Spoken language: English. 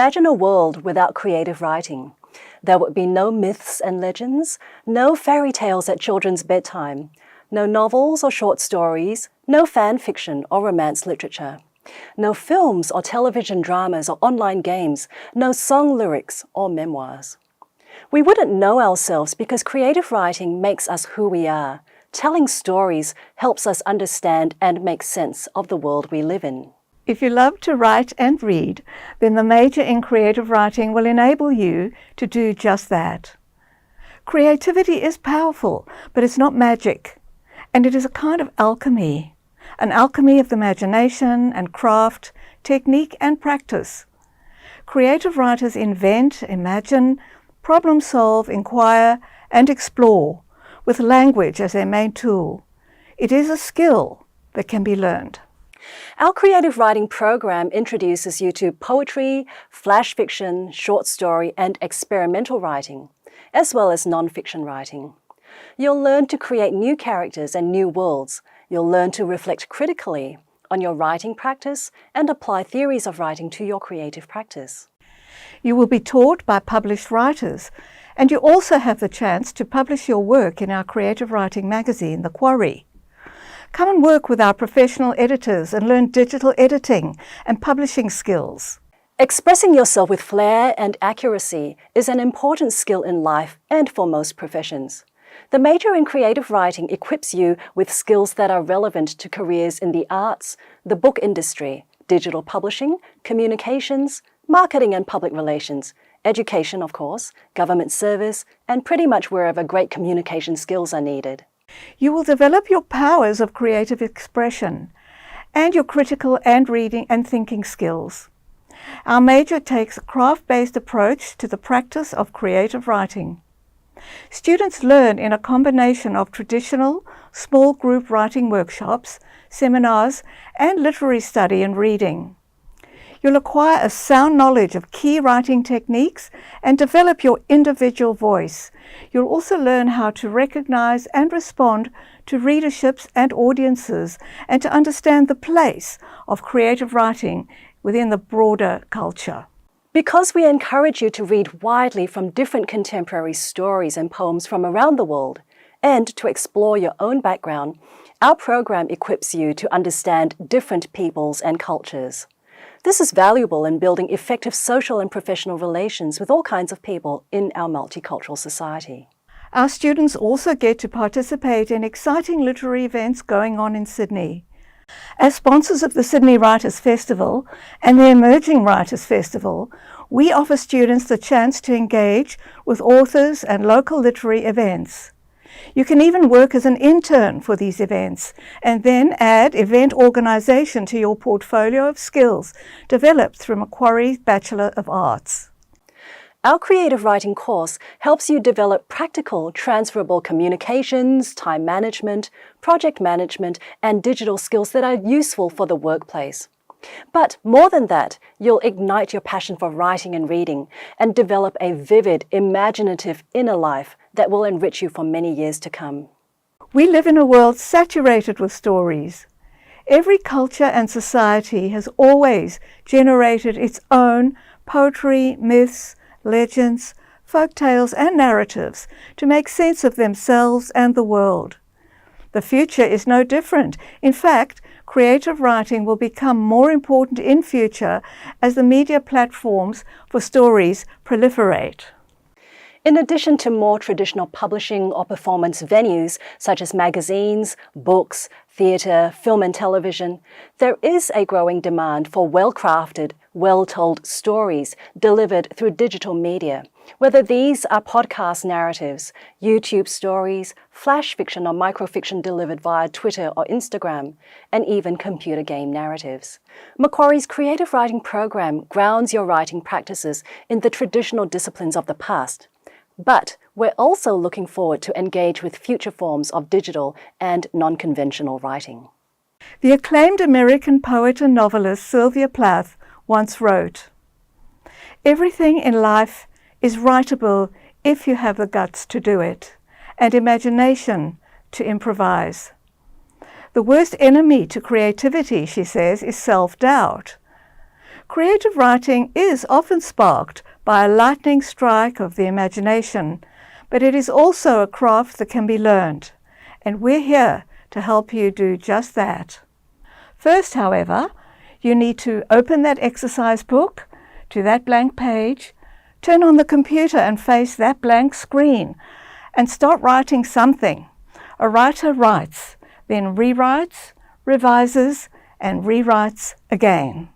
Imagine a world without creative writing. There would be no myths and legends, no fairy tales at children's bedtime, no novels or short stories, no fan fiction or romance literature, no films or television dramas or online games, no song lyrics or memoirs. We wouldn't know ourselves because creative writing makes us who we are. Telling stories helps us understand and make sense of the world we live in. If you love to write and read, then the major in creative writing will enable you to do just that. Creativity is powerful, but it's not magic, and it is a kind of alchemy, an alchemy of the imagination and craft, technique and practice. Creative writers invent, imagine, problem solve, inquire, and explore, with language as their main tool. It is a skill that can be learned. Our creative writing program introduces you to poetry, flash fiction, short story, and experimental writing, as well as non-fiction writing. You'll learn to create new characters and new worlds. You'll learn to reflect critically on your writing practice and apply theories of writing to your creative practice. You will be taught by published writers, and you also have the chance to publish your work in our creative writing magazine, Macquarie. Come and work with our professional editors and learn digital editing and publishing skills. Expressing yourself with flair and accuracy is an important skill in life and for most professions. The major in creative writing equips you with skills that are relevant to careers in the arts, the book industry, digital publishing, communications, marketing and public relations, education, of course, government service, and pretty much wherever great communication skills are needed. You will develop your powers of creative expression and your critical and reading and thinking skills. Our major takes a craft-based approach to the practice of creative writing. Students learn in a combination of traditional small group writing workshops, seminars, and literary study and reading. You'll acquire a sound knowledge of key writing techniques and develop your individual voice. You'll also learn how to recognize and respond to readerships and audiences, and to understand the place of creative writing within the broader culture. Because we encourage you to read widely from different contemporary stories and poems from around the world, and to explore your own background, our program equips you to understand different peoples and cultures. This is valuable in building effective social and professional relations with all kinds of people in our multicultural society. Our students also get to participate in exciting literary events going on in Sydney. As sponsors of the Sydney Writers' Festival and the Emerging Writers' Festival, we offer students the chance to engage with authors and local literary events. You can even work as an intern for these events and then add event organisation to your portfolio of skills developed through Macquarie's Bachelor of Arts. Our creative writing course helps you develop practical, transferable communications, time management, project management, and digital skills that are useful for the workplace. But more than that, you'll ignite your passion for writing and reading and develop a vivid, imaginative inner life that will enrich you for many years to come. We live in a world saturated with stories. Every culture and society has always generated its own poetry, myths, legends, folk tales and narratives to make sense of themselves and the world. The future is no different. In fact, creative writing will become more important in future as the media platforms for stories proliferate. In addition to more traditional publishing or performance venues such as magazines, books, theatre, film and television, there is a growing demand for well-crafted, well-told stories delivered through digital media, whether these are podcast narratives, YouTube stories, flash fiction or microfiction delivered via Twitter or Instagram, and even computer game narratives. Macquarie's creative writing program grounds your writing practices in the traditional disciplines of the past. But we're also looking forward to engage with future forms of digital and non-conventional writing. The acclaimed American poet and novelist Sylvia Plath once wrote, "Everything in life is writable if you have the guts to do it, and imagination to improvise. The worst enemy to creativity," she says, "is self-doubt. Creative writing is often sparked by a lightning strike of the imagination, but it is also a craft that can be learned, and we're here to help you do just that. First, however, you need to open that exercise book to that blank page, turn on the computer and face that blank screen, and start writing something. A writer writes, then rewrites, revises, and rewrites again.